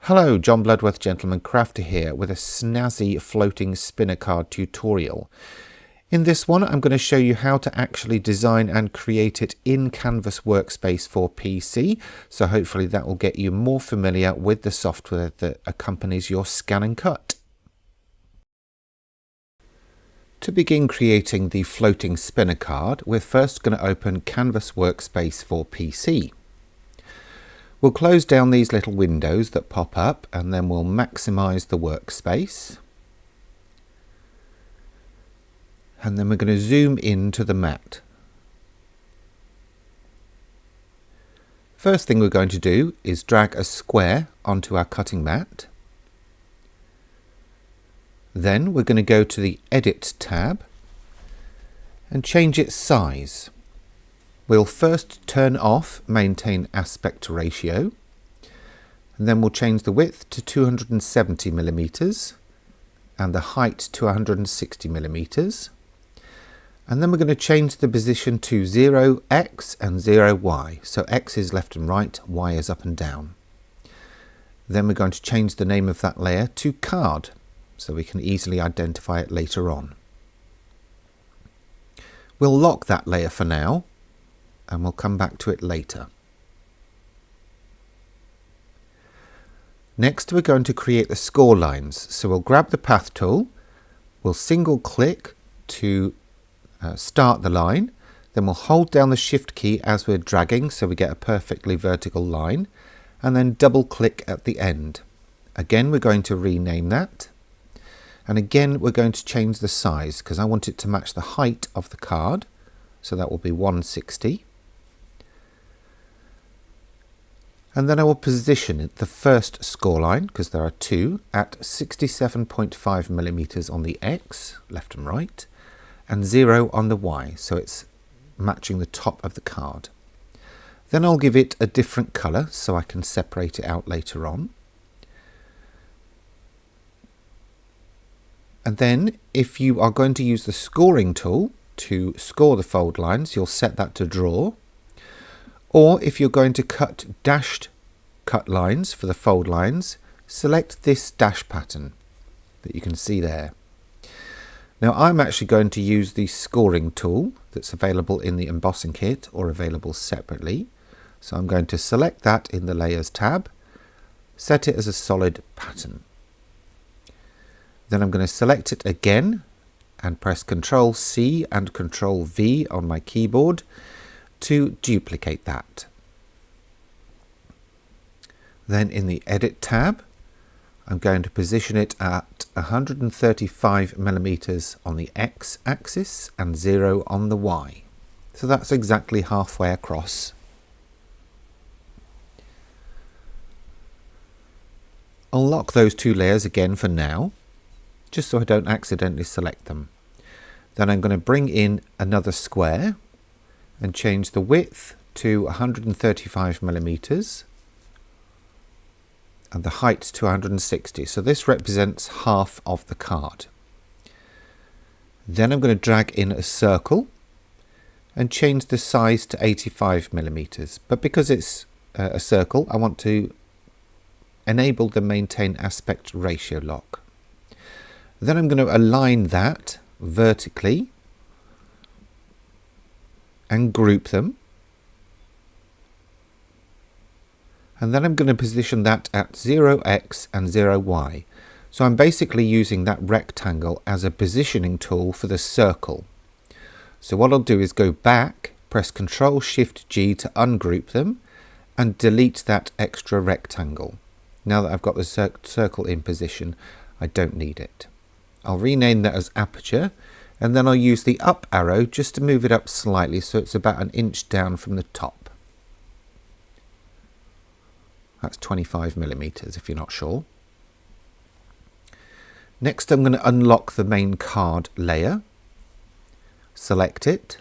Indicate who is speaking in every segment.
Speaker 1: Hello, John Bloodworth Gentleman Crafter here with a snazzy floating spinner card tutorial. In this one I'm going to show you how to actually design and create it in CanvasWorkspace for PC, so hopefully that will get you more familiar with the software that accompanies your scan and cut. To begin creating the floating spinner card, we're first going to open CanvasWorkspace for PC. We'll close down these little windows that pop up and then we'll maximize the workspace. And then we're going to zoom into the mat. First thing we're going to do is drag a square onto our cutting mat. Then we're going to go to the Edit tab and change its size. We'll first turn off Maintain Aspect Ratio, and then we'll change the width to 270 millimeters and the height to 160 millimeters. And then we're going to change the position to 0x and 0y. So X is left and right, Y is up and down. Then we're going to change the name of that layer to Card, so we can easily identify it later on. We'll lock that layer for now, and we'll come back to it later. Next we're going to create the score lines, so we'll grab the path tool, we'll single click to start the line, then we'll hold down the shift key as we're dragging so we get a perfectly vertical line, and then double click at the end. Again we're going to rename that, and again we're going to change the size because I want it to match the height of the card, so that will be 160. And then I will position the first score line, because there are two, at 67.5 millimeters on the X, left and right, and 0 on the Y, so it's matching the top of the card. Then I'll give it a different color so I can separate it out later on. And then if you are going to use the scoring tool to score the fold lines, you'll set that to draw. Or if you're going to cut dashed cut lines for the fold lines, select this dash pattern that you can see there. Now I'm actually going to use the scoring tool that's available in the embossing kit or available separately. So I'm going to select that in the Layers tab, set it as a solid pattern. Then I'm going to select it again and press Ctrl C and Ctrl V on my keyboard to duplicate that. Then in the Edit tab, I'm going to position it at 135 millimeters on the X axis and 0 on the Y. So that's exactly halfway across. I'll lock those two layers again for now, just so I don't accidentally select them. Then I'm going to bring in another square and change the width to 135 millimeters and the height to 160. So this represents half of the card. Then I'm going to drag in a circle and change the size to 85 millimeters. But because it's a circle, I want to enable the Maintain Aspect Ratio lock. Then I'm going to align that vertically and group them, and then I'm going to position that at 0x and 0y. So I'm basically using that rectangle as a positioning tool for the circle. So what I'll do is go back, press Ctrl Shift G to ungroup them and delete that extra rectangle. Now that I've got the circle in position, I don't need it. I'll rename that as aperture, and then I'll use the up arrow just to move it up slightly so it's about an inch down from the top. That's 25 millimeters if you're not sure. Next I'm going to unlock the main card layer, select it,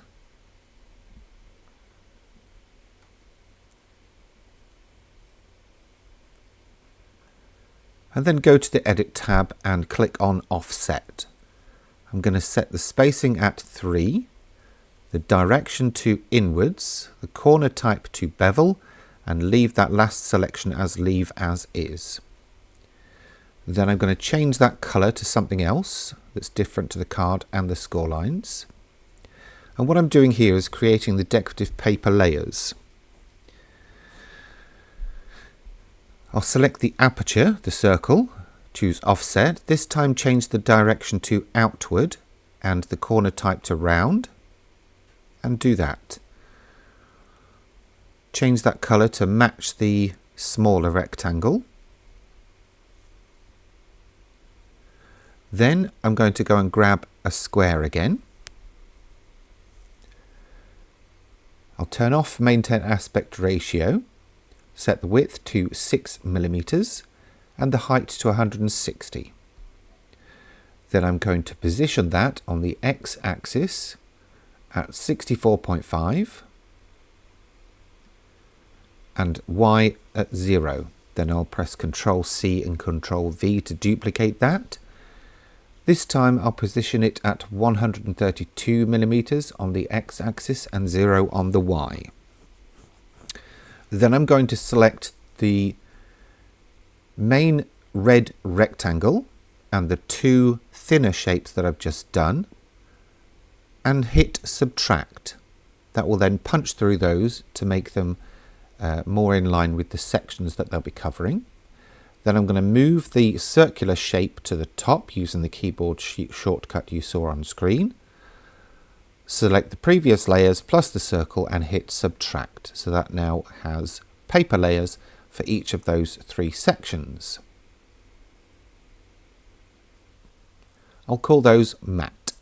Speaker 1: and then go to the Edit tab and click on Offset. I'm going to set the spacing at 3, the direction to inwards, the corner type to bevel, and leave that last selection as leave as is. Then I'm going to change that colour to something else that's different to the card and the score lines. And what I'm doing here is creating the decorative paper layers. I'll select the aperture, the circle, choose offset, this time change the direction to outward and the corner type to round, and do that. Change that colour to match the smaller rectangle. Then I'm going to go and grab a square again. I'll turn off maintain aspect ratio, set the width to 6mm and the height to 160. Then I'm going to position that on the x-axis at 64.5 and y at 0. Then I'll press Ctrl C and Ctrl V to duplicate that. This time I'll position it at 132mm on the x-axis and 0 on the y. Then I'm going to select the main red rectangle and the two thinner shapes that I've just done and hit subtract. That will then punch through those to make them more in line with the sections that they'll be covering. Then I'm going to move the circular shape to the top using the keyboard shortcut you saw on screen. Select the previous layers plus the circle and hit subtract. So that now has paper layers for each of those three sections. I'll call those matte.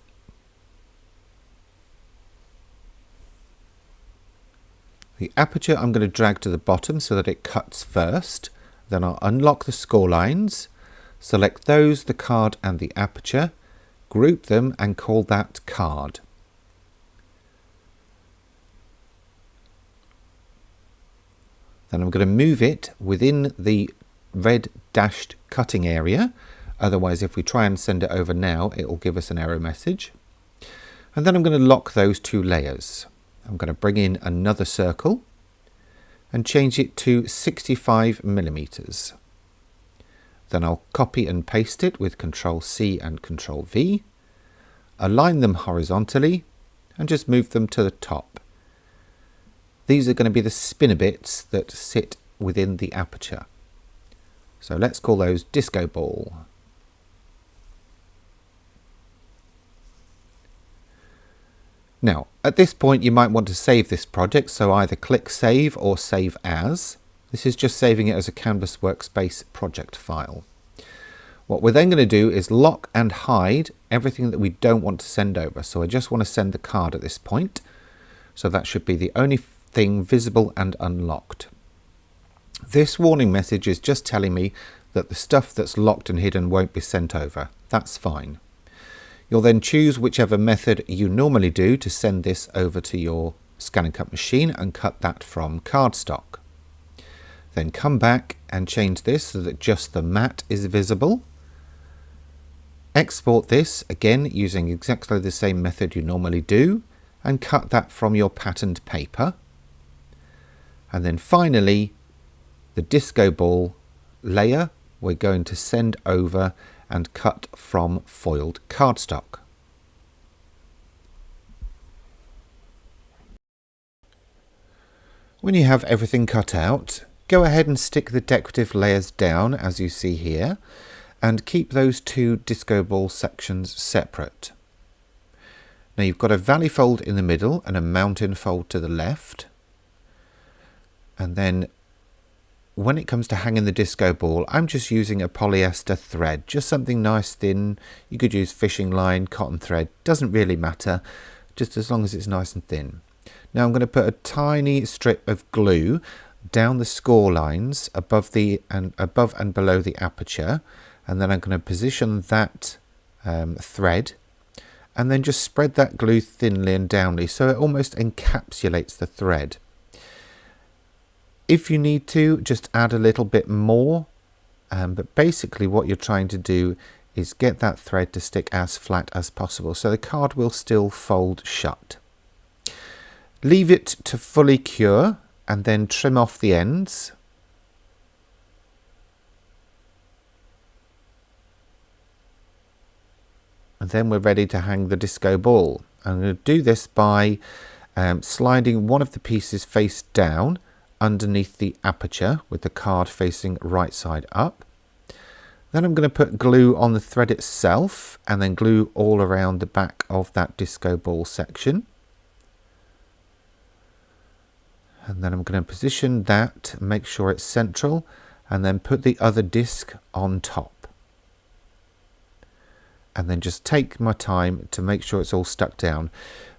Speaker 1: The aperture I'm going to drag to the bottom so that it cuts first. Then I'll unlock the score lines, select those, the card and the aperture, group them and call that card. Then I'm going to move it within the red dashed cutting area. Otherwise, if we try and send it over now, it will give us an error message. And then I'm going to lock those two layers. I'm going to bring in another circle and change it to 65mm. Then I'll copy and paste it with Ctrl C and Ctrl V, align them horizontally and just move them to the top. These are going to be the spinner bits that sit within the aperture. So let's call those disco ball. Now, at this point you might want to save this project, so either click Save or Save As. This is just saving it as a CanvasWorkspace project file. What we're then going to do is lock and hide everything that we don't want to send over. So I just want to send the card at this point. So that should be the only thing visible and unlocked. This warning message is just telling me that the stuff that's locked and hidden won't be sent over. That's fine. You'll then choose whichever method you normally do to send this over to your scan and cut machine and cut that from cardstock. Then come back and change this so that just the matte is visible. Export this again using exactly the same method you normally do and cut that from your patterned paper. And then finally the disco ball layer we're going to send over and cut from foiled cardstock. When you have everything cut out, go ahead and stick the decorative layers down as you see here and keep those two disco ball sections separate. Now you've got a valley fold in the middle and a mountain fold to the left, and then when it comes to hanging the disco ball, I'm just using a polyester thread, just something nice thin. You could use fishing line, cotton thread, doesn't really matter, just as long as it's nice and thin. Now I'm going to put a tiny strip of glue down the score lines above and below the aperture, and then I'm going to position that thread and then just spread that glue thinly and downly so it almost encapsulates the thread. If you need to, just add a little bit more, but basically what you're trying to do is get that thread to stick as flat as possible so the card will still fold shut. Leave it to fully cure and then trim off the ends. And then we're ready to hang the disco ball. I'm going to do this by sliding one of the pieces face down underneath the aperture with the card facing right side up. Then I'm going to put glue on the thread itself and then glue all around the back of that disco ball section. And then I'm going to position that, make sure it's central, and then put the other disc on top. And then just take my time to make sure it's all stuck down.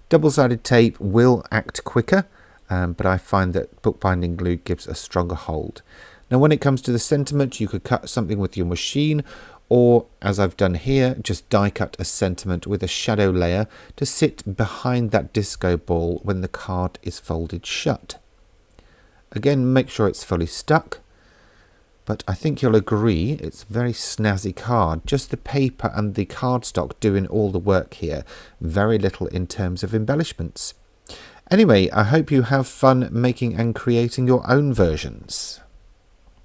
Speaker 1: Double-sided tape will act quicker, but I find that bookbinding glue gives a stronger hold. Now when it comes to the sentiment, you could cut something with your machine, or as I've done here, just die cut a sentiment with a shadow layer to sit behind that disco ball when the card is folded shut. Again, make sure it's fully stuck. But I think you'll agree it's a very snazzy card. Just the paper and the cardstock doing all the work here. Very little in terms of embellishments. Anyway, I hope you have fun making and creating your own versions.